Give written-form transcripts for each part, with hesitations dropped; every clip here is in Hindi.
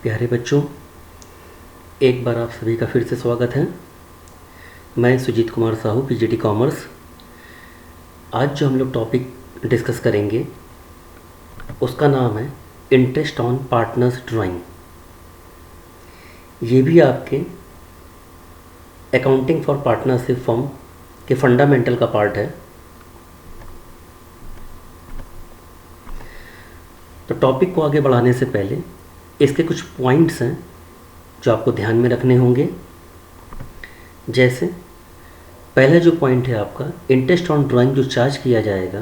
प्यारे बच्चों, एक बार आप सभी का फिर से स्वागत है। मैं सुजीत कुमार साहू, पीजीटी कॉमर्स। आज जो हम लोग टॉपिक डिस्कस करेंगे उसका नाम है इंटरेस्ट ऑन पार्टनर्स ड्राइंग। ये भी आपके अकाउंटिंग फॉर पार्टनरशिप फर्म के फंडामेंटल का पार्ट है। तो टॉपिक को आगे बढ़ाने से पहले इसके कुछ पॉइंट्स हैं जो आपको ध्यान में रखने होंगे। जैसे पहला जो पॉइंट है आपका, इंटरेस्ट ऑन ड्राइंग जो चार्ज किया जाएगा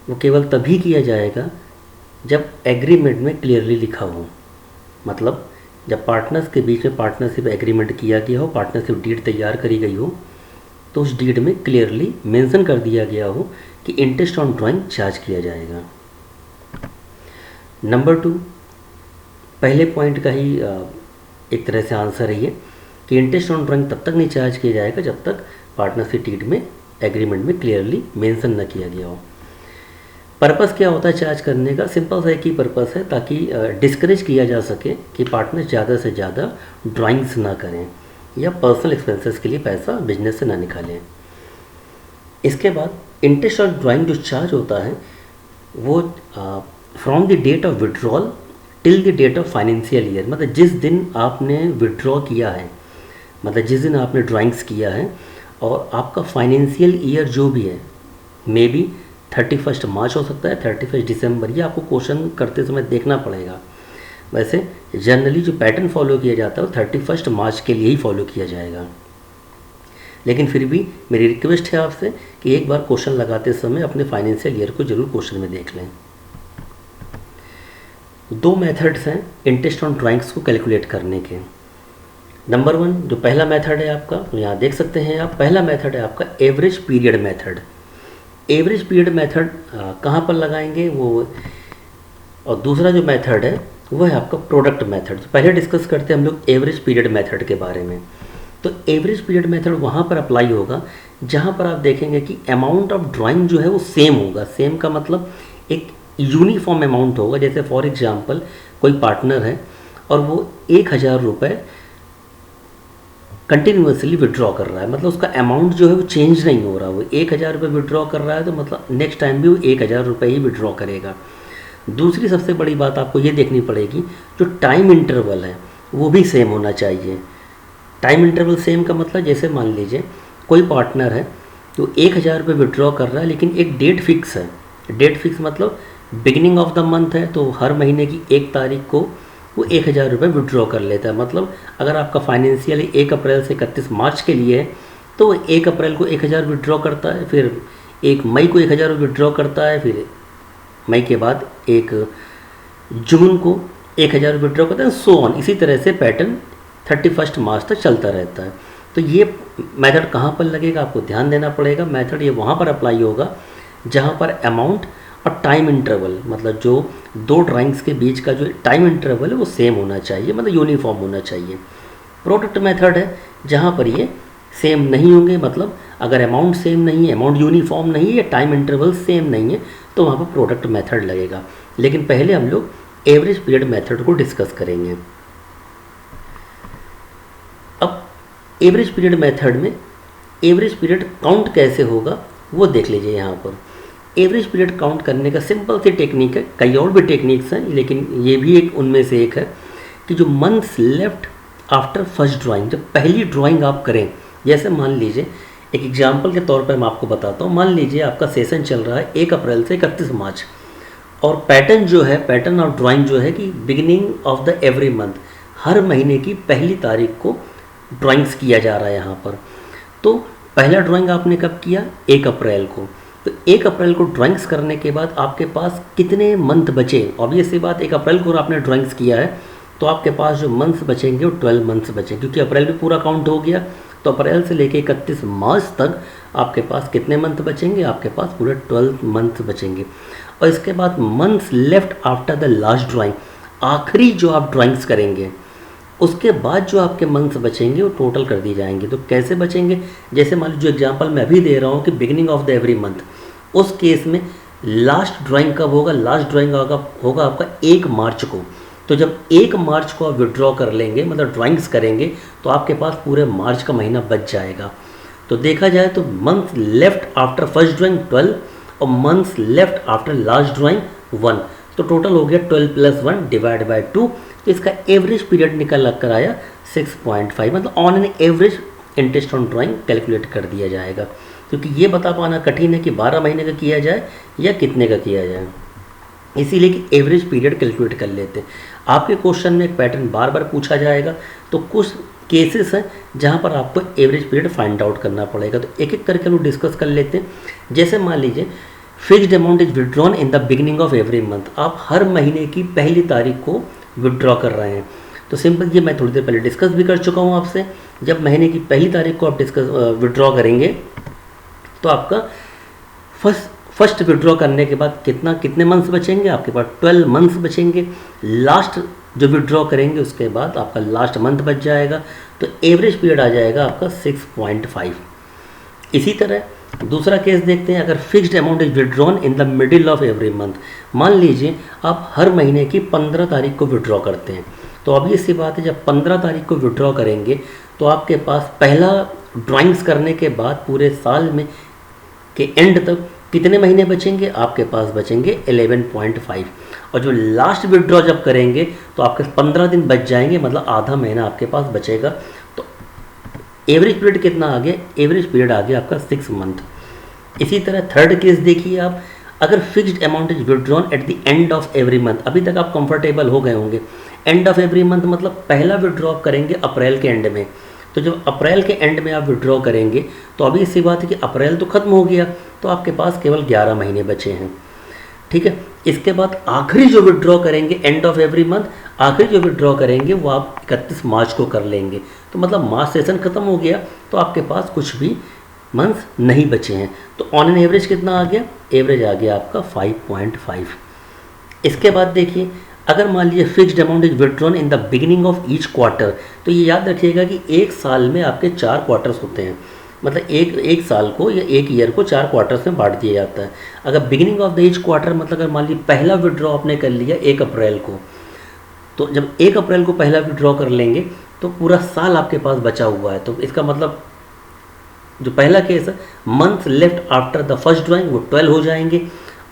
वो केवल तभी किया जाएगा जब एग्रीमेंट में क्लियरली लिखा हो। मतलब जब पार्टनर्स के बीच में पार्टनरशिप एग्रीमेंट किया गया हो, पार्टनरशिप डीड तैयार करी गई हो, तो उस डीड में क्लियरली मेंशन कर दिया गया हो कि इंटरेस्ट ऑन ड्राइंग चार्ज किया जाएगा। नंबर 2, पहले पॉइंट का ही एक तरह से आंसर है ये कि इंटरेस्ट ऑन ड्राइंग तब तक नहीं चार्ज किया जाएगा जब तक पार्टनरशिप डीड में एग्रीमेंट में क्लियरली मेंशन न किया गया हो। पर्पस क्या होता है चार्ज करने का? सिंपल सा एक ही पर्पस है, ताकि डिस्करेज किया जा सके कि पार्टनर ज़्यादा से ज़्यादा ड्राइंग्स ना करें या पर्सनल एक्सपेंसेस के लिए पैसा बिजनेस से ना निकालें। इसके बाद इंटरेस्ट ऑन ड्राइंग जो चार्ज होता है वो from the date of withdrawal till the date of financial year. मतलब जिस दिन आपने विड्रॉ किया है, मतलब जिस दिन आपने ड्राइंग्स किया है, और आपका फाइनेंशियल ईयर जो भी है, मे बी 31 मार्च हो सकता है, 31 दिसंबर, ये आपको क्वेश्चन करते समय देखना पड़ेगा। वैसे जनरली जो पैटर्न फॉलो किया जाता है वो 31 मार्च के लिए ही फॉलो किया जाएगा। लेकिन फिर भी मेरी रिक्वेस्ट है आपसे कि एक बार क्वेश्चन लगाते समय अपने फाइनेंशियल ईयर को जरूर क्वेश्चन में देख लें। 2 मेथड्स हैं इंटरेस्ट ऑन ड्राइंग्स को कैलकुलेट करने के। नंबर 1 जो पहला मेथड है आपका, तो यहाँ देख सकते हैं आप, पहला मेथड है आपका average period method. Average period method कहाँ पर लगाएंगे वो, और दूसरा जो मेथड है वो है आपका प्रोडक्ट मेथड। तो पहले डिस्कस करते हैं हम लोग एवरेज पीरियड मेथड के बारे में। तो एवरेज पीरियड मेथड वहाँ पर अप्लाई होगा जहाँ पर आप देखेंगे कि अमाउंट ऑफ ड्राइंग जो है वो सेम होगा। सेम का मतलब एक यूनिफॉर्म अमाउंट होगा। जैसे फॉर एग्जांपल कोई पार्टनर है और वो 1000 रुपये कंटिन्यूसली विड्रॉ कर रहा है, मतलब उसका अमाउंट जो है वो चेंज नहीं हो रहा। वो 1000 रुपये विड्रॉ कर रहा है तो मतलब नेक्स्ट टाइम भी वो 1000 रुपये ही विड्रॉ करेगा। दूसरी सबसे बड़ी बात आपको ये देखनी पड़ेगी, जो टाइम इंटरवल है वो भी सेम होना चाहिए। टाइम इंटरवल सेम का मतलब जैसे मान लीजिए कोई पार्टनर है तो 1000 रुपये विड्रॉ कर रहा है, लेकिन एक डेट फिक्स है। डेट फिक्स मतलब बिगिनिंग ऑफ द मंथ है, तो हर महीने की 1 तारीख को वो 1000 रुपये विड्रॉ कर लेता है। मतलब अगर आपका फाइनेंशियल 1 अप्रैल से 31 मार्च के लिए है तो 1 अप्रैल को 1000 विड्रॉ करता है, फिर 1 मई को 1000 विड्रॉ करता है, फिर मई के बाद 1 जून को 1000 विड्रॉ करता है, सो ऑन। इसी तरह से पैटर्न 31 मार्च तक चलता रहता है। तो ये मेथड कहाँ पर लगेगा आपको ध्यान देना पड़ेगा। मेथड ये वहाँ पर अप्लाई होगा जहाँ पर अमाउंट और टाइम इंटरवल, मतलब जो 2 ड्राइंग्स के बीच का जो टाइम इंटरवल है वो सेम होना चाहिए, मतलब यूनिफॉर्म होना चाहिए। प्रोडक्ट मेथड है जहाँ पर ये सेम नहीं होंगे, मतलब अगर अमाउंट सेम नहीं है, अमाउंट यूनिफॉर्म नहीं है, टाइम इंटरवल सेम नहीं है, तो वहाँ पर प्रोडक्ट मेथड लगेगा। लेकिन पहले हम लोग एवरेज पीरियड मेथड को डिस्कस करेंगे। अब एवरेज पीरियड मेथड में एवरेज पीरियड काउंट कैसे होगा वो देख लीजिए। यहाँ पर एवरेज पीरियड काउंट करने का सिंपल सी टेक्निक है, कई और भी टेक्निक्स हैं, लेकिन ये भी एक उनमें से एक है कि जो months left after first drawing, जब पहली ड्राइंग आप करें, जैसे मान लीजिए एक एग्जांपल के तौर पर मैं आपको बताता हूँ। मान लीजिए आपका सेशन चल रहा है 1 अप्रैल से 31 मार्च, और पैटर्न जो है, पैटर्न ऑफ ड्राइंग जो है कि beginning of the every month, हर महीने की पहली तारीख को ड्राइंग्स किया जा रहा है यहाँ पर। तो पहला ड्राइंग आपने कब किया? 1 अप्रैल को। तो 1 अप्रैल को ड्राइंग्स करने के बाद आपके पास कितने मंथ बचे? ऑब्वियस सी बात, 1 अप्रैल को आपने ड्राइंग्स किया है तो आपके पास जो मंथ्स बचेंगे वो 12 मंथ्स बचेंगे, क्योंकि अप्रैल भी पूरा काउंट हो गया। तो अप्रैल से लेके 31 मार्च तक आपके पास कितने मंथ बचेंगे? आपके पास पूरे 12 मंथ बचेंगे। और इसके बाद months left after the last drawing, आखिरी जो आप ड्राइंग्स करेंगे उसके बाद जो आपके मंथ्स बचेंगे वो टोटल कर दी जाएंगे। तो कैसे बचेंगे? जैसे मान लीजिए जो एग्जांपल मैं अभी दे रहा हूँ कि beginning of the every month, उस केस में लास्ट ड्राइंग कब होगा? लास्ट ड्राइंग होगा आपका 1 मार्च को। तो जब 1 मार्च को आप विड्रॉ कर लेंगे, मतलब ड्राइंग्स करेंगे, तो आपके पास पूरे मार्च का महीना बच जाएगा। तो देखा जाए तो month left after first drawing 12 और months left after last drawing 1, तो टोटल हो गया 12 + 1 डिवाइड बाय 2। तो इसका एवरेज पीरियड निकल कर आया 6.5, मतलब on an average interest on drawing calculate कर दिया जाएगा। क्योंकि ये बता पाना कठिन है कि 12 महीने का किया जाए या कितने का किया जाए, इसीलिए कि एवरेज पीरियड कैलकुलेट कर लेते हैं। आपके क्वेश्चन में एक पैटर्न बार बार पूछा जाएगा, तो कुछ केसेस हैं जहाँ पर आपको एवरेज पीरियड फाइंड आउट करना पड़ेगा। तो एक एक करके लोग डिस्कस कर लेते हैं। जैसे मान लीजिए fixed amount is withdrawn in the beginning of every month, आप हर महीने की पहली तारीख को विड्रॉ कर रहे हैं। तो सिंपल, ये मैं थोड़ी देर पहले डिस्कस भी कर चुका हूँ आपसे। जब महीने की पहली तारीख को आप विड्रॉ करेंगे तो आपका फर्स्ट विड्रॉ करने के बाद कितने मंथ्स बचेंगे, आपके पास 12 मंथ्स बचेंगे। लास्ट जो विड्रॉ करेंगे उसके बाद आपका लास्ट मंथ बच जाएगा, तो एवरेज पीरियड आ जाएगा आपका 6.5। इसी तरह दूसरा केस देखते हैं। अगर fixed amount is withdrawn in the middle of every month, मान लीजिए आप हर महीने की 15 तारीख को विड्रॉ करते हैं, तो अभी इससी बात है, जब 15 तारीख को विड्रॉ करेंगे तो आपके पास पहला ड्राइंग्स करने के बाद पूरे साल में के एंड तक कितने महीने बचेंगे, आपके पास बचेंगे 11.5। और जो लास्ट विड्रॉ जब करेंगे तो आपके 15 दिन बच जाएंगे, मतलब आधा महीना आपके पास बचेगा। तो एवरेज पीरियड कितना आ गया, एवरेज पीरियड आ गया आपका 6 मंथ। इसी तरह थर्ड केस देखिए आप, अगर fixed amount is withdrawn at the end of every month, अभी तक आप कंफर्टेबल हो गए होंगे। एंड ऑफ एवरी मंथ मतलब पहला विड्रॉ करेंगे अप्रैल के एंड में, तो जब अप्रैल के एंड में आप विड्रॉ करेंगे तो अभी इसी बात है कि अप्रैल तो खत्म हो गया, तो आपके पास केवल 11 महीने बचे हैं। ठीक है, इसके बाद आखिरी जो विड्रॉ करेंगे एंड ऑफ एवरी मंथ, आखिरी जो विड्रॉ करेंगे वो आप 31 मार्च को कर लेंगे। तो मतलब मार्च सेशन खत्म हो गया, तो आपके पास कुछ भी मंथ्स नहीं बचे हैं। तो ऑन एन एवरेज कितना आ गया, एवरेज आ गया आपका 5.5। इसके बाद देखिए, अगर मान लीजिए fixed amount is withdrawn in the beginning of each quarter, तो ये याद रखिएगा कि एक साल में आपके 4 क्वार्टर्स होते हैं, मतलब एक साल को या एक ईयर को 4 क्वार्टर्स में बांट दिया जाता है। अगर beginning of the each quarter मतलब अगर मान लीजिए पहला विड्रॉ आपने कर लिया 1 अप्रैल को, तो जब 1 अप्रैल को पहला विड्रॉ कर लेंगे तो पूरा साल आपके पास बचा हुआ है। तो इसका मतलब जो पहला केस है, month left after the first drawing, वो 12 हो जाएंगे।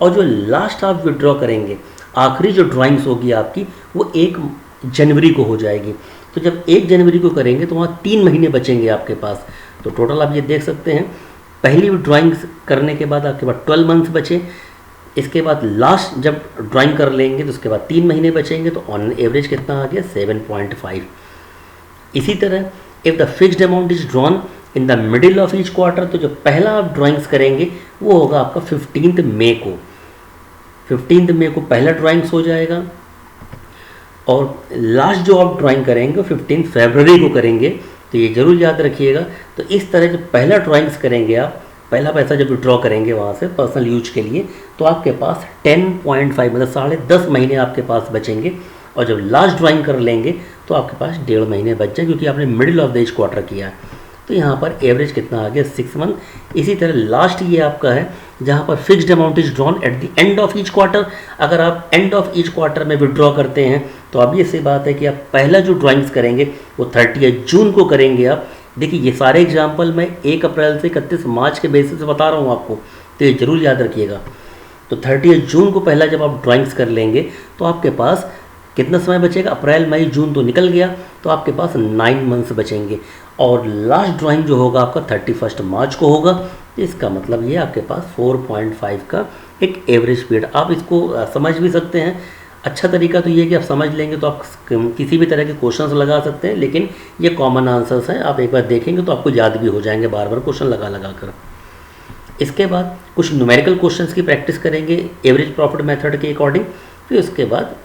और जो लास्ट आप विड्रॉ करेंगे, आखिरी जो ड्राइंग्स होगी आपकी, वो 1 जनवरी को हो जाएगी। तो जब 1 जनवरी को करेंगे तो वहाँ 3 महीने बचेंगे आपके पास। तो टोटल आप ये देख सकते हैं, पहली ड्राइंग्स करने के बाद आपके पास 12 मंथ्स बचे। इसके बाद लास्ट जब ड्राइंग कर लेंगे तो उसके बाद 3 महीने बचेंगे, तो ऑन एवरेज कितना आ गया 7.5। इसी तरह if the fixed amount is drawn in the middle of each quarter, तो जो पहला आप ड्राइंग्स करेंगे वो होगा आपका 15 मई को। 15 मई को पहला ड्राइंग्स हो जाएगा, और लास्ट जो आप ड्राइंग करेंगे 15 फरवरी को करेंगे। तो ये जरूर याद रखिएगा। तो इस तरह जब पहला ड्राइंग्स करेंगे आप, पहला पैसा जब विड्रॉ करेंगे वहाँ से पर्सनल यूज के लिए, तो आपके पास 10.5 मतलब 10.5 महीने आपके पास बचेंगे। और जब लास्ट ड्राइंग कर लेंगे तो आपके पास 1.5 महीने बच जाए, क्योंकि आपने middle of the each quarter किया है। तो यहाँ पर एवरेज कितना आ गया 6 मंथ। इसी तरह लास्ट ये आपका है जहाँ पर fixed amount is drawn at the end of each quarter. अगर आप एंड ऑफ ईच क्वार्टर में विड्रॉ करते हैं तो अभी ऐसी बात है कि आप पहला जो ड्राइंग्स करेंगे वो 30 जून को करेंगे आप। देखिए ये सारे एग्जाम्पल मैं 1 अप्रैल से 31 मार्च के बेसिस से बता रहा हूँ आपको, तो ये जरूर याद रखिएगा। तो 30 जून को पहला जब आप ड्राइंग्स कर लेंगे तो आपके पास कितना समय बचेगा, अप्रैल मई जून तो निकल गया, तो आपके पास 9 मंथ्स बचेंगे। और लास्ट ड्राइंग जो होगा आपका 31 मार्च को होगा। इसका मतलब ये आपके पास 4.5 का एक एवरेज पीरियड। आप इसको समझ भी सकते हैं। अच्छा तरीका तो ये कि आप समझ लेंगे तो आप किसी भी तरह के क्वेश्चंस लगा सकते हैं, लेकिन ये कॉमन आंसर्स हैं। आप एक बार देखेंगे तो आपको याद भी हो जाएंगे बार बार क्वेश्चन लगा लगा कर। इसके बाद कुछ न्यूमेरिकल क्वेश्चंस की प्रैक्टिस करेंगे एवरेज प्रॉफिट मेथड के अकॉर्डिंग। फिर उसके बाद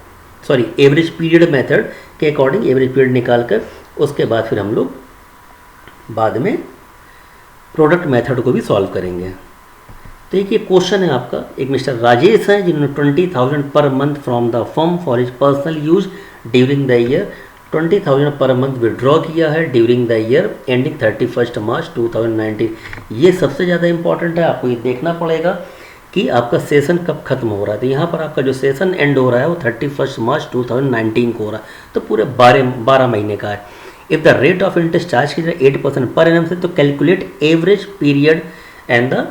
एवरेज पीरियड मेथड के अकॉर्डिंग एवरेज पीरियड निकाल कर उसके बाद फिर हम लोग बाद में प्रोडक्ट मेथड को भी सॉल्व करेंगे। तो एक ये क्वेश्चन है आपका, एक मिस्टर राजेश हैं जिन्होंने 20,000 per month from the firm for his personal use during the year 20,000 per month withdraw किया है ड्यूरिंग द ईयर एंडिंग 31 मार्च 2019। ये सबसे ज़्यादा इंपॉर्टेंट है, आपको ये देखना पड़ेगा कि आपका सेशन कब खत्म हो रहा है। तो यहाँ पर आपका जो सेशन एंड हो रहा है वो 31 मार्च 2019 को हो रहा है, तो पूरे 12 महीने का है। If the rate of interest charge की जाए 8% पर एनम से, तो calculate average period and the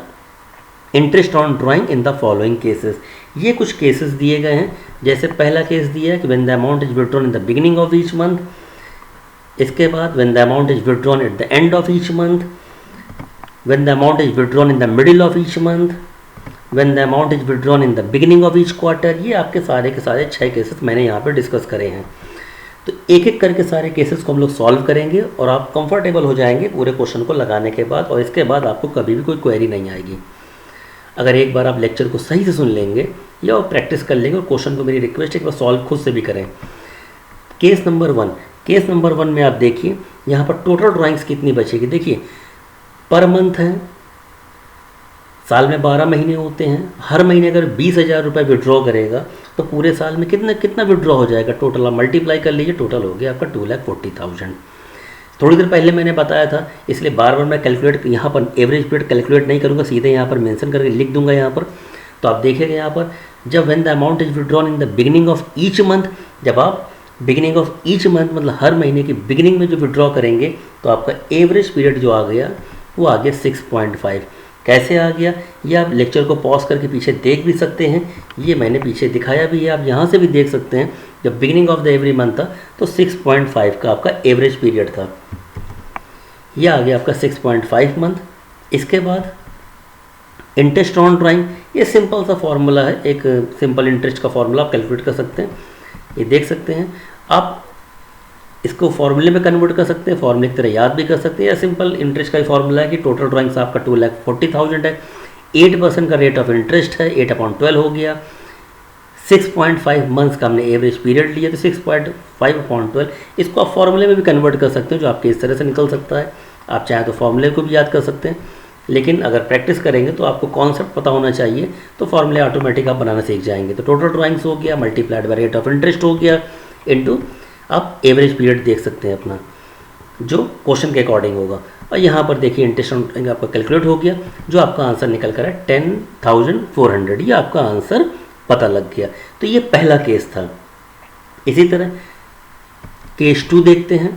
interest on drawing in the following cases. ये कुछ केसेस दिए गए हैं। जैसे पहला केस दिया है कि when the amount is withdrawn in the beginning of each month, इसके बाद when the amount is withdrawn at the end of each month, when the amount is withdrawn in the middle of each month, when the amount is withdrawn in the beginning of each quarter. ये आपके सारे के सारे 6 केसेस मैंने यहाँ पे डिस्कस करे हैं। तो एक एक करके सारे केसेस को हम लोग सॉल्व करेंगे और आप कंफर्टेबल हो जाएंगे पूरे क्वेश्चन को लगाने के बाद, और इसके बाद आपको कभी भी कोई क्वेरी नहीं आएगी। अगर एक बार आप लेक्चर को सही से सुन लेंगे या प्रैक्टिस कर लेंगे, और क्वेश्चन को मेरी रिक्वेस्ट है कि सॉल्व खुद से भी करें। केस नंबर 1 में आप देखिए यहाँ पर टोटल ड्राइंग्स कितनी बचेगी। देखिए पर मंथ है, साल में 12 महीने होते हैं, हर महीने अगर 20,000 रुपये विड्रॉ करेगा तो पूरे साल में कितना विड्रॉ हो जाएगा टोटल, आप मल्टीप्लाई कर लीजिए, टोटल हो गया आपका 2,40,000। थोड़ी देर पहले मैंने बताया था, इसलिए बार बार मैं कैलकुलेट यहाँ पर एवरेज पीरियड कैलकुलेट नहीं करूँगा, सीधे यहाँ पर मेंशन करके लिख दूंगा यहाँ पर। तो आप देखेंगे यहाँ पर जब when the amount is withdrawn in the beginning of each month, जब आप बिगिनिंग ऑफ ईच मंथ मतलब हर महीने की बिगिनिंग में जो विड्रॉ करेंगे तो आपका एवरेज पीरियड जो आ गया वो आ गया 6.5। कैसे आ गया ये आप लेक्चर को पॉज करके पीछे देख भी सकते हैं, ये मैंने पीछे दिखाया भी है, आप यहाँ से भी देख सकते हैं। जब beginning of the every month था तो 6.5 का आपका एवरेज पीरियड था, ये आ गया आपका 6.5 मंथ। इसके बाद इंटरेस्ट ऑन ड्राइंग, ये सिंपल सा फॉर्मूला है, एक सिंपल इंटरेस्ट का फॉर्मूला आप कैलकुलेट कर सकते हैं, ये देख सकते हैं। आप इसको फॉर्मूले में कन्वर्ट कर सकते हैं, फॉर्मूले की तरह याद भी कर सकते हैं, या सिंपल इंटरेस्ट का ही फॉर्मूला है कि टोटल ड्राइंग्स आपका 2,40,000 है, 8% का रेट ऑफ इंटरेस्ट है, 8/12 हो गया, 6.5 मंथ्स का हमने एवरेज पीरियड लिया, तो 6.5/12 इसको आप फॉर्मूले में भी कन्वर्ट कर सकते हैं, जो आपके इस तरह से निकल सकता है। आप चाहें तो फॉर्मूले को भी याद कर सकते हैं, लेकिन अगर प्रैक्टिस करेंगे तो आपको कॉन्सेप्ट पता होना चाहिए, तो फॉर्मूले ऑटोमेटिक आप बनाना सीख जाएंगे। तो टोटल ड्राइंग्स हो गया multiplied by rate of interest हो गया इनटू आप एवरेज पीरियड देख सकते हैं अपना, जो क्वेश्चन के अकॉर्डिंग होगा। और यहाँ पर देखिए इंटरेस्ट ऑन ड्राइंग आपका कैलकुलेट हो गया, जो आपका आंसर निकल कर है 10,400, ये आपका आंसर पता लग गया। तो ये पहला केस था। इसी तरह केस 2 देखते हैं।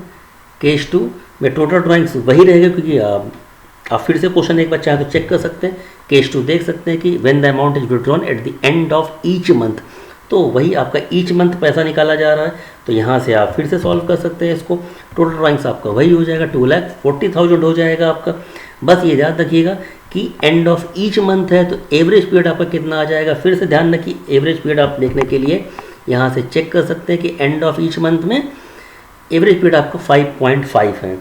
केस 2 में टोटल ड्राइंग्स वही रहेगा, क्योंकि आप फिर से क्वेश्चन एक बार चाहे तो चेक कर सकते हैं। केस 2 देख सकते हैं कि when the amount is withdrawn at the end of each month, तो वही आपका ईच मंथ पैसा निकाला जा रहा है, तो यहाँ से आप फिर से सॉल्व कर सकते हैं इसको। टोटल ड्राइंग्स आपका वही हो जाएगा, 2,40,000 हो जाएगा आपका। बस ये याद रखिएगा कि एंड ऑफ ईच मंथ है, तो एवरेज पीरियड आपका कितना आ जाएगा। फिर से ध्यान रखिए, एवरेज पीरियड आप देखने के लिए यहाँ से चेक कर सकते हैं कि एंड ऑफ ईच मंथ में एवरेज पीरियड आपका 5.5 है।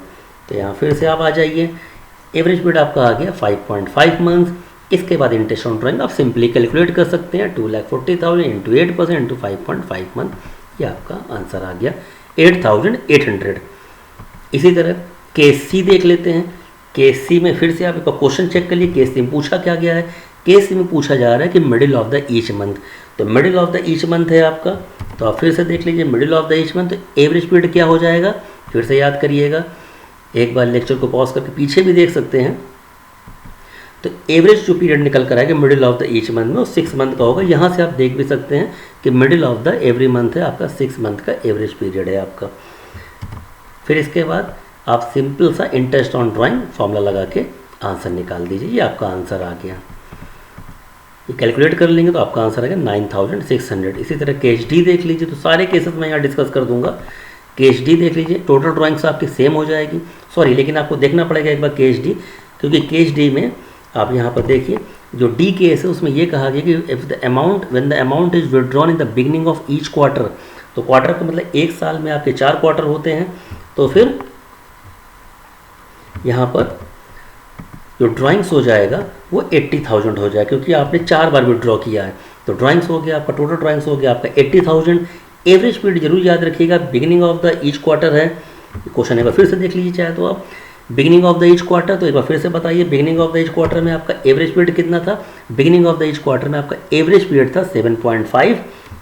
तो यहाँ फिर से आप आ जाइए, एवरेज पीरियड आपका आ गया 5.5 मंथ। इसके बाद इंटरेस्ट ऑन ड्राइंग आप सिंपली कैलकुलेट कर सकते हैं, 2,40,000 इंटू 8% इंटू 5.5 मंथ, ये आपका आंसर आ गया 8,800। इसी तरह केस सी देख लेते हैं। केस सी में फिर से आप एक क्वेश्चन चेक कर लिए, केस सी में पूछा क्या गया है। केस सी में पूछा जा रहा है कि middle of the each month, तो middle of the each month है आपका, तो आप फिर से देख लीजिए middle of the each month, तो एवरेज पीरियड क्या हो जाएगा, फिर से याद करिएगा, एक बार लेक्चर को पॉज करके पीछे भी देख सकते हैं। तो एवरेज जो पीरियड निकल कर आएगा middle of the each month में, वो 6 मंथ का होगा। यहाँ से आप देख भी सकते हैं कि middle of the every month है आपका, 6 मंथ का एवरेज पीरियड है आपका। फिर इसके बाद आप सिंपल सा इंटरेस्ट ऑन ड्राइंग फॉर्मूला लगा के आंसर निकाल दीजिए, ये आपका आंसर आ गया। ये कैलकुलेट कर लेंगे तो आपका आंसर आ गया 9,600। इसी तरह केस डी देख लीजिए, तो सारे केसेस मैं यहाँ डिस्कस कर दूंगा। केस डी देख लीजिए, टोटल ड्राइंग्स आपकी सेम हो जाएगी, सॉरी लेकिन आपको देखना पड़ेगा एक बार केस डी, क्योंकि केस डी में आप यहाँ पर देखिए जो डी केस है उसमें ये कहा गया कि if the amount when the amount is withdrawn in the beginning of each quarter, तो क्वार्टर का मतलब एक साल में आपके 4 क्वार्टर होते हैं, तो फिर यहाँ पर जो ड्राइंग्स हो जाएगा वो 80,000 हो जाएगा, क्योंकि आपने 4 बार विड्रॉ किया है। तो ड्राइंग्स हो गया आपका, टोटल ड्राइंग्स हो गया आपका 80,000। एवरेज पीरियड जरूर याद रखिएगा, beginning of the each quarter है। क्वेश्चन एक बार फिर से देख लीजिए चाहे तो आप, beginning of the each quarter, तो एक बार फिर से बताइए beginning of the each quarter में आपका एवरेज पीरियड कितना था। Beginning of the each quarter में आपका एवरेज पीरियड था 7.5।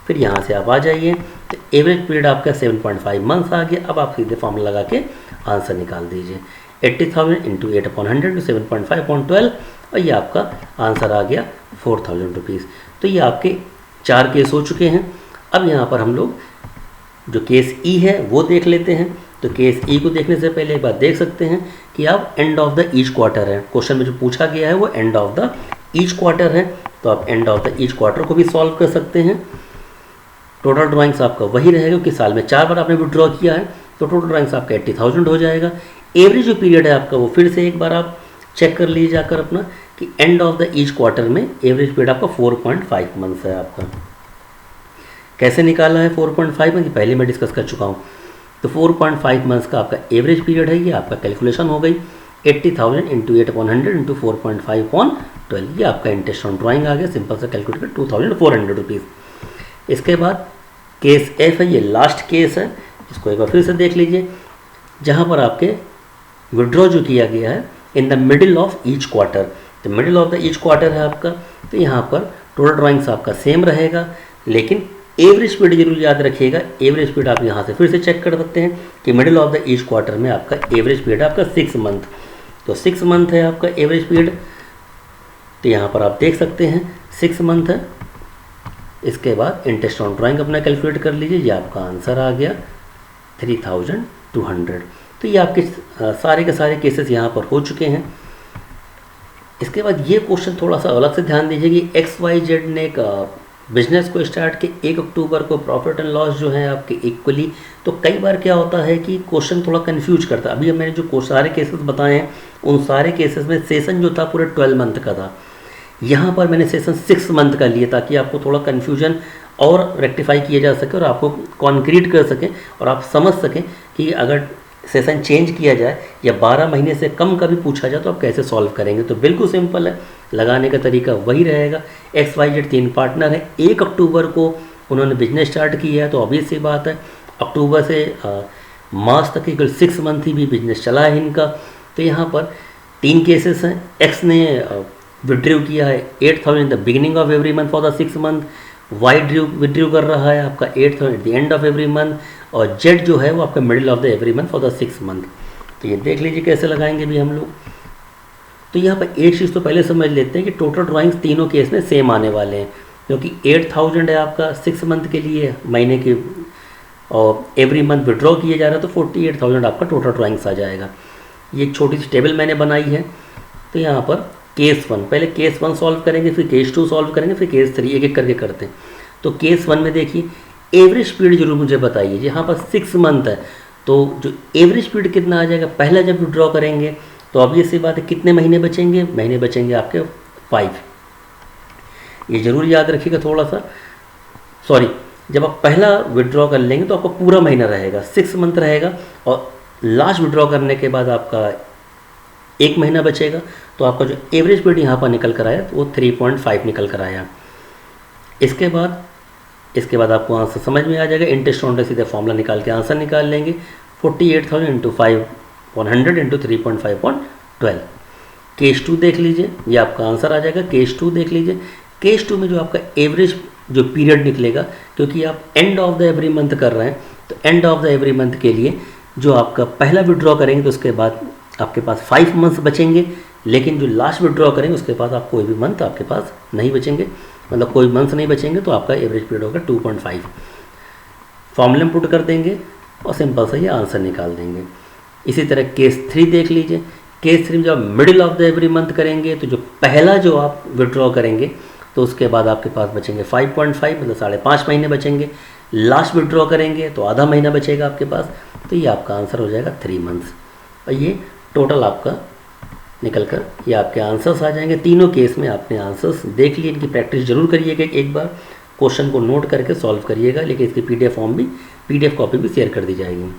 फिर यहाँ से आप आ जाइए, तो एवरेज पीरियड आपका 7.5 मंथ्स आ गया। अब आप सीधे फॉर्मूला लगा के आंसर निकाल दीजिए, 80,000 इंटू 8/100 टू 7.5/12, और ये आपका आंसर आ गया ₹4,000। तो ये आपके 4 केस हो चुके हैं। अब यहाँ पर हम लोग जो केस ई है वो देख लेते हैं। तो केस ई को देखने से पहले एक बात देख सकते हैं कि आप end of the each quarter है, क्वेश्चन में जो पूछा गया है वो end of the each quarter है, तो आप end of the each quarter को भी सॉल्व कर सकते हैं। टोटल ड्राइंग्स आपका वही रहेगा कि साल में 4 बार आपने विड्रॉ किया है, तो टोटल ड्राइंग्स आपका 80,000 हो जाएगा। एवरेज जो पीरियड है आपका वो फिर से एक बार आप चेक कर लीजिए जाकर अपना कि end of the each quarter में एवरेज पीरियड आपका 4.5 मंथ्स है आपका। कैसे निकाला है 4.5 मंथ, पहले मैं डिस्कस कर चुका हूँ। तो 4.5 मंथ्स का आपका एवरेज पीरियड है, ये आपका कैलकुलेशन हो गई 80,000 इंटू 8/100 इंटू 4.5/12, ये आपका इंटरेस्ट ऑन ड्राइंग आ गया। सिंपल सा कैलकुलेट कर ₹2,400। इसके बाद केस एफ है, ये लास्ट केस है, इसको एक बार फिर से देख लीजिए, जहाँ पर आपके विड्रॉ जो किया गया है in the middle of each quarter, तो middle of the each quarter है आपका, तो यहाँ पर टोटल ड्राइंग्स आपका सेम रहेगा, लेकिन एवरेज पीरियड जरूर याद रखिएगा। एवरेज पीरियड आप यहाँ से फिर से चेक कर सकते हैं कि middle of the each quarter में आपका एवरेज पीरियड आपका 6 मंथ, तो 6 मंथ है आपका एवरेज पीरियड, तो यहाँ पर आप देख सकते हैं 6 मंथ है। इसके बाद इंटरेस्ट ऑन ड्राइंग अपना कैलकुलेट कर लीजिए, ये आपका आंसर आ गया 3,200। तो ये आपके सारे के सारे केसेस यहाँ पर हो चुके हैं। इसके बाद ये क्वेश्चन थोड़ा सा अलग से ध्यान दीजिए कि XYZ ने एक बिजनेस को स्टार्ट के 1 अक्टूबर को प्रॉफिट एंड लॉस जो है आपके इक्वली, तो कई बार क्या होता है कि क्वेश्चन थोड़ा कंफ्यूज करता है। अभी मैंने जो सारे केसेस बताए हैं उन सारे केसेस में सेशन जो था पूरे 12 मंथ का था, यहाँ पर मैंने सेशन 6 मंथ का लिया ताकि आपको थोड़ा कन्फ्यूजन और रेक्टिफाई किया जा सके और आपको कॉन्क्रीट कर सकें और आप समझ सकें कि अगर सेशन चेंज किया जाए या 12 महीने से कम का भी पूछा जाए तो आप कैसे सॉल्व करेंगे। तो बिल्कुल सिंपल है, लगाने का तरीका वही रहेगा। XYZ 3 पार्टनर है, 1 अक्टूबर को उन्होंने बिजनेस स्टार्ट किया है, तो ऑब्वियस सी बात है अक्टूबर से मार्च तक केवल 6 मंथ ही भी बिजनेस चला है इनका। तो यहाँ पर 3 केसेस हैं। X ने विड्रू किया है 8,000 in the beginning of every month for the 6 month, Y withdrew कर रहा है आपका 8,000 at the end of every month, और Z जो है वो आपका middle of the every month for the 6 month. तो ये देख लीजिए कैसे लगाएंगे भी हम लोग। तो यहाँ पर एक चीज़ तो पहले समझ लेते हैं कि टोटल ड्राइंग्स तीनों केस में सेम आने वाले हैं, क्योंकि 8,000 है आपका 6 मंथ के लिए महीने की, और एवरी मंथ विड्रॉ किया जा रहा है, तो 48,000 आपका टोटल ड्राइंग्स आ जाएगा। ये एक छोटी सी टेबल मैंने बनाई है। तो यहाँ पर केस 1, पहले केस 1 सॉल्व करेंगे, फिर केस 2 सॉल्व करेंगे, फिर केस 3, एक एक करके करते हैं। तो केस 1 में देखिए एवरेज पीरियड जरूर मुझे बताइए। यहाँ पर 6 मंथ है, तो जो एवरेज पीरियड कितना आ जाएगा, पहला जब विड्रॉ करेंगे तो ऑब्वियस सी बात है कितने महीने बचेंगे, महीने बचेंगे आपके 5। ये जरूर याद रखिएगा थोड़ा सा, सॉरी, जब आप पहला विड्रॉ कर लेंगे तो आपका पूरा महीना रहेगा, 6 मंथ रहेगा, और लास्ट विड्रॉ करने के बाद आपका 1 महीना बचेगा, तो आपका जो एवरेज पीरियड यहाँ पर निकल कर आया तो वो 3.5 निकल कर आया। इसके बाद आपको आंसर समझ में आ जाएगा। इंटरेस्ट ऑन सीधे फॉर्मूला निकाल के आंसर निकाल लेंगे, 48,000 इंटू 5/100 इंटू 3.5/12। केस 2 देख लीजिए, ये आपका आंसर आ जाएगा। केस 2 देख लीजिए, केस 2 में जो आपका एवरेज जो पीरियड निकलेगा, क्योंकि आप end of the every month कर रहे हैं, तो end of the every month के लिए जो आपका पहला विड्रॉ करेंगे तो उसके बाद आपके पास 5 मंथ्स बचेंगे, लेकिन जो लास्ट विड्रॉ करेंगे उसके पास आप कोई भी मंथ आपके पास नहीं बचेंगे, मतलब कोई मंथ नहीं बचेंगे, तो आपका एवरेज पीरियड होगा 2.5। फॉर्मूले में पुट कर देंगे और सिंपल सा ये आंसर निकाल देंगे। इसी तरह केस 3 देख लीजिए। केस 3 में जब middle of the every month करेंगे तो जो पहला जो आप विड्रॉ करेंगे तो उसके बाद आपके पास बचेंगे 5.5, मतलब 5.5 महीने बचेंगे। लास्ट विड्रॉ करेंगे तो आधा महीना बचेगा आपके पास, तो ये आपका आंसर हो जाएगा 3 मंथ्स। और ये टोटल आपका निकल कर ये आपके आंसर्स आ जाएंगे। तीनों केस में आपने आंसर्स देख लिए, इनकी प्रैक्टिस जरूर करिएगा, एक बार क्वेश्चन को नोट करके सॉल्व करिएगा, लेकिन इसकी PDF कॉपी भी शेयर कर दी जाएगी।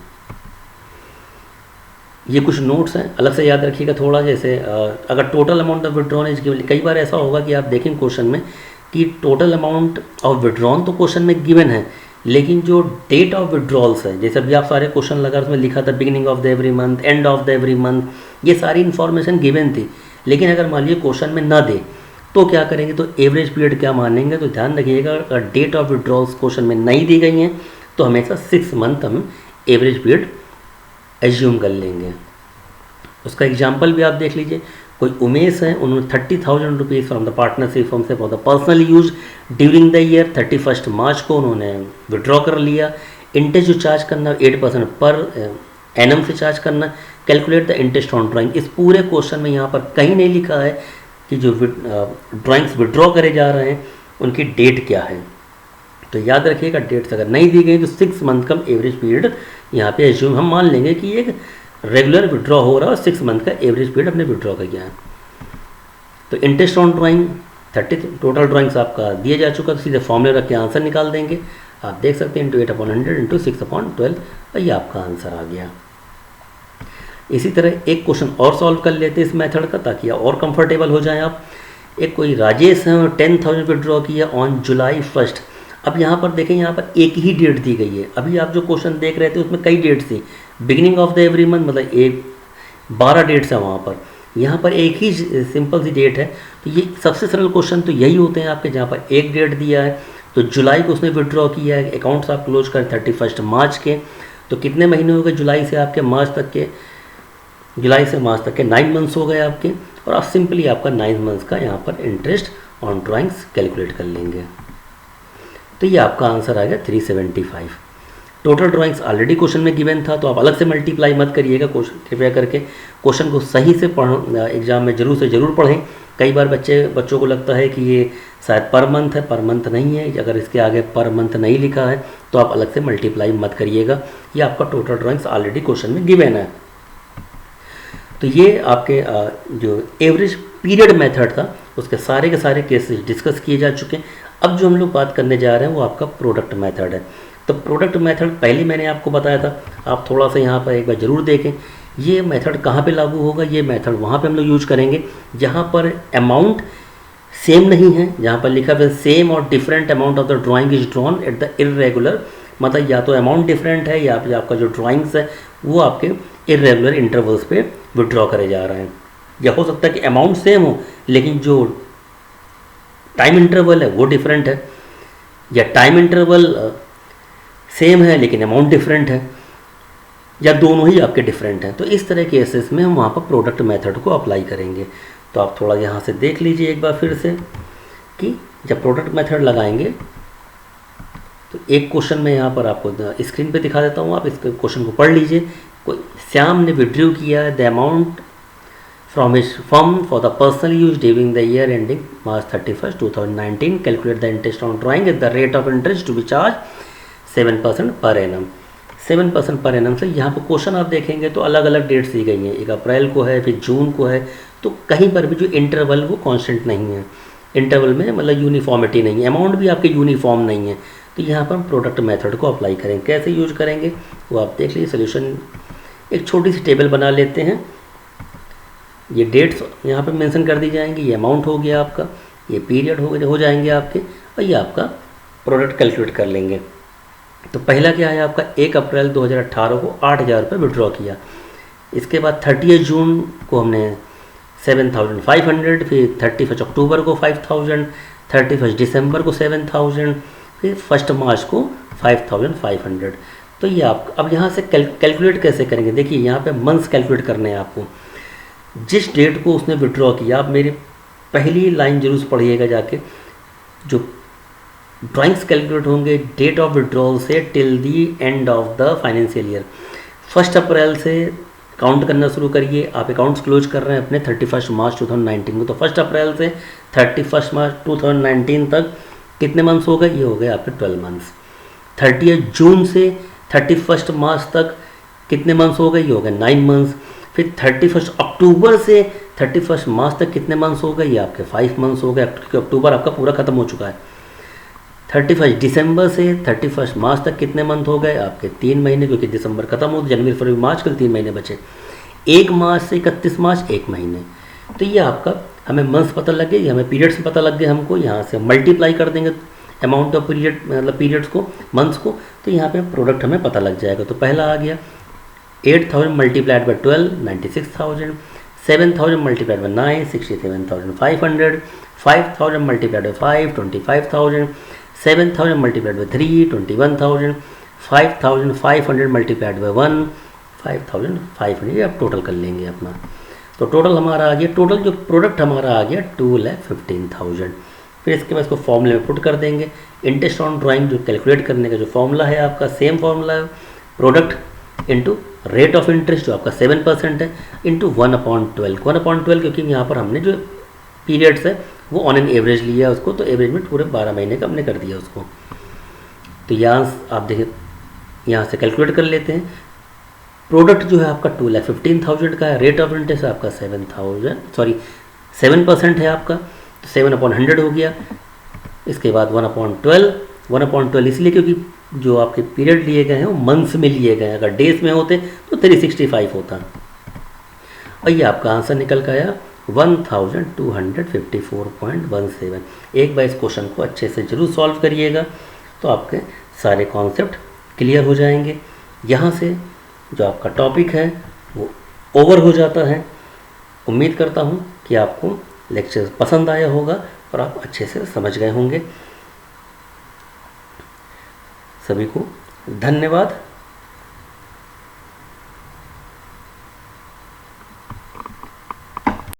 ये कुछ नोट्स हैं, अलग से याद रखिएगा थोड़ा, जैसे अगर total amount of withdrawn is given, कई बार ऐसा होगा कि आप देखें क्वेश्चन में कि टोटल अमाउंट ऑफ विड्रॉन तो क्वेश्चन में गिवन है, लेकिन जो डेट ऑफ विड्रॉल्स है, जैसे अभी आप सारे क्वेश्चन लगा उसमें लिखा था beginning of the every month, end of the every month, ये सारी इन्फॉर्मेशन गिवन थी, लेकिन अगर मान लीजिए क्वेश्चन में ना दे तो क्या करेंगे, तो एवरेज पीरियड क्या मानेंगे। तो ध्यान रखिएगा, अगर डेट ऑफ विड्रॉल्स क्वेश्चन में नहीं दी गई हैं तो हमेशा 6 मंथ हम एवरेज पीरियड एज्यूम कर लेंगे। उसका एग्जाम्पल भी आप देख लीजिए। कोई उमेश है, उन्होंने 30,000 rupees from the partnership firm से for the personal use during the year 31 March को उन्होंने विड्रॉ कर लिया। इंटरेस्ट जो चार्ज करना 8% पर एनम से चार्ज करना। Calculate the interest on drawing. इस पूरे क्वेश्चन में यहाँ पर कहीं नहीं लिखा है कि जो ड्राइंग्स विड्रॉ करे जा रहे हैं उनकी डेट क्या है। तो याद रखिएगा, डेट्स अगर नहीं दी गई तो 6 मंथ का एवरेज पीरियड यहाँ पे एज्यूम हम मान लेंगे कि एक रेगुलर विड्रॉ हो रहा है और 6 मंथ का एवरेज पीरियड हमने विड्रॉ कर गया है। तो interest on drawing 30 total drawings आपका दिया जा चुका, तो सीधे फॉर्मूले रख के आंसर निकाल देंगे। आप देख सकते हैं 8/100 इंटू 6/12 और ये आपका आंसर आ गया। इसी तरह एक क्वेश्चन और सॉल्व कर लेते हैं इस मेथड का, ताकि और कंफर्टेबल हो जाएं आप। एक कोई राजेश है, 10,000 विड्रॉ किया ऑन जुलाई 1। अब यहाँ पर देखें, यहाँ पर एक ही डेट दी गई है। अभी आप जो क्वेश्चन देख रहे थे उसमें कई डेट्स थी, beginning of the every month, मतलब एक 12 डेट्स हैं वहाँ पर। यहाँ पर एक ही सिंपल सी डेट है। तो ये सबसे सरल क्वेश्चन तो यही होते हैं आपके, जहाँ पर एक डेट दिया है। तो जुलाई को उसने विड्रॉ किया है, अकाउंट्स आप क्लोज करें 31 मार्च के। तो कितने महीने हो गए जुलाई से आपके मार्च तक के? जुलाई से मार्च तक के 9 मंथ्स हो गए आपके। और आप सिंपली आपका 9 मंथ्स का यहाँ पर इंटरेस्ट ऑन ड्राइंग्स कैलकुलेट कर लेंगे। तो ये आपका आंसर आ गया 375। टोटल ड्राइंग्स ऑलरेडी क्वेश्चन में गिवन था, तो आप अलग से मल्टीप्लाई मत करिएगा, क्वेश्चन कृपया करके क्वेश्चन को सही से एग्जाम में जरूर से ज़रूर पढ़ें। कई बार बच्चों को लगता है कि ये शायद पर मंथ है, पर मंथ नहीं है। अगर इसके आगे पर मंथ नहीं लिखा है तो आप अलग से मल्टीप्लाई मत करिएगा, ये आपका टोटल ड्राइंग्स ऑलरेडी क्वेश्चन में गिवन है। तो ये आपके जो एवरेज पीरियड मेथड था उसके सारे के सारे केसेस डिस्कस किए जा चुके हैं। अब जो हम लोग बात करने जा रहे हैं वो आपका प्रोडक्ट मेथड है। तो प्रोडक्ट मेथड पहले मैंने आपको बताया था, आप थोड़ा सा यहाँ पर एक बार ज़रूर देखें। ये मेथड कहाँ पे लागू होगा? ये मेथड वहाँ पे हम लोग यूज करेंगे जहाँ पर अमाउंट सेम नहीं है, जहाँ पर लिखा हुआ सेम और different amount of the drawing is drawn at the irregular, मतलब या तो अमाउंट डिफरेंट है या आपका जो ड्राइंग्स है वो आपके इरेगुलर इंटरवल्स पे विड्रॉ करे जा रहे हैं। या हो सकता है कि अमाउंट सेम हो लेकिन जो टाइम इंटरवल है वो डिफरेंट है, या टाइम इंटरवल सेम है लेकिन अमाउंट डिफरेंट है, या दोनों ही आपके डिफरेंट हैं। तो इस तरह के केसेस में हम वहाँ पर प्रोडक्ट मेथड को अप्लाई करेंगे। तो आप थोड़ा यहाँ से देख लीजिए एक बार फिर से कि जब प्रोडक्ट मेथड लगाएंगे तो एक क्वेश्चन में यहाँ पर आपको स्क्रीन पे दिखा देता हूँ, आप इस क्वेश्चन को पढ़ लीजिए। कोई श्याम ने विड्रॉ किया है the amount from his firm for the personal use during the year ending March 31, 2019। Calculate the interest on drawing at the rate of interest to be charge 7% per annum. 7% per annum से यहाँ पर क्वेश्चन आप देखेंगे तो अलग अलग डेट्स दी गई हैं, एक अप्रैल को है, फिर जून को है। तो कहीं पर भी जो इंटरवल वो कांस्टेंट नहीं है, इंटरवल में मतलब यूनिफॉर्मिटी नहीं है, अमाउंट भी आपके यूनिफॉर्म नहीं है। तो यहाँ पर हम प्रोडक्ट मेथड को अप्लाई करेंगे। कैसे यूज करेंगे वो आप देख लीजिए। सोल्यूशन एक छोटी सी टेबल बना लेते हैं। ये डेट्स यहाँ पर मेंशन कर दी जाएंगी, ये अमाउंट हो गया आपका, ये पीरियड हो जाएंगे आपके, और ये आपका प्रोडक्ट कैलकुलेट कर लेंगे। तो पहला क्या है आपका, 1 अप्रैल 2018 को 8,000 रुपये विड्रॉ किया। इसके बाद 30 जून को हमने 7,500, फिर 31 अक्टूबर को 5,000, 31 दिसंबर को 7,000, फिर 1 मार्च को 5,500। तो ये आप अब यहाँ से कैलकुलेट कैसे करेंगे? देखिए यहाँ पे मंथ्स कैलकुलेट करने हैं आपको। जिस डेट को उसने विड्रॉ किया, आप मेरी पहली लाइन जरूर पढ़िएगा जाके, जो ड्राइंग्स कैलकुलेट होंगे डेट ऑफ विड्रॉल से till the end of the financial year. 1 अप्रैल से काउंट करना शुरू करिए। आप अकाउंट्स क्लोज कर रहे हैं अपने 31 मार्च 2019 को, तो 1 अप्रैल से 31 मार्च 2019 तक कितने मंथ्स हो गए? ये हो गए आपके 12 मंथ्स। 30 जून से 31 मार्च तक कितने मंथ्स हो गए? ये हो गए 9 मंथ्स। फिर 31 अक्टूबर से 31 मार्च तक कितने मंथ्स हो गए? ये आपके 5 मंथ्स हो गए, क्योंकि अक्टूबर आपका पूरा खत्म हो चुका है। 31 दिसंबर से 31 मार्च तक कितने मंथ हो गए? आपके 3 महीने, क्योंकि दिसंबर खत्म हो, जनवरी फरवरी मार्च के 3 महीने बचे। 1 मार्च से 31 मार्च 1 महीने। तो ये आपका हमें मंथ्स पता लग गए, हमें पीरियड्स पता लग गए। हमको यहाँ से मल्टीप्लाई कर देंगे अमाउंट ऑफ पीरियड, मतलब पीरियड्स को, मंथ्स को, तो यहाँ पे प्रोडक्ट हमें पता लग जाएगा। तो पहला आ गया 8,000 multiplied by 12 96,000, 7,000 multiplied by 9 67,500, 5,000 multiplied by 5 25,000, 7,000 multiplied by 3 21,000, 5,500 multiplied by 1 5,500। ये आप टोटल कर लेंगे अपना। तो टोटल हमारा आ गया, टोटल जो प्रोडक्ट हमारा आ गया 2,15,000। फिर इसके बाद इसको फॉर्मूले में पुट कर देंगे। इंटरेस्ट ऑन ड्राइंग जो कैलकुलेट करने का जो फॉर्मूला है आपका, सेम फॉर्मूला है, product into rate of interest जो आपका 7% है, इंटू 1/12। 1/12 क्योंकि यहाँ पर हमने जो पीरियड्स है वो ऑन एन एवरेज लिया उसको, तो एवरेज में पूरे 12 महीने का हमने कर दिया उसको। तो यहाँ आप देखिए, यहाँ से कैलकुलेट कर लेते हैं। प्रोडक्ट जो है आपका 2,15,000 का है, रेट ऑफ इंटरेस्ट आपका 7% है आपका, तो 7/100 हो गया। इसके बाद 1/12 इसलिए क्योंकि जो आपके पीरियड लिए गए हैं वो मंथ्स में लिए गए हैं, अगर डेज में होते तो 365 होता। और ये आपका आंसर निकल कर आया 1254.17। एक बार इस क्वेश्चन को अच्छे से जरूर सॉल्व करिएगा तो आपके सारे कॉन्सेप्ट क्लियर हो जाएंगे। यहाँ से जो आपका टॉपिक है वो ओवर हो जाता है। उम्मीद करता हूँ कि आपको लेक्चर पसंद आया होगा और आप अच्छे से समझ गए होंगे। सभी को धन्यवाद।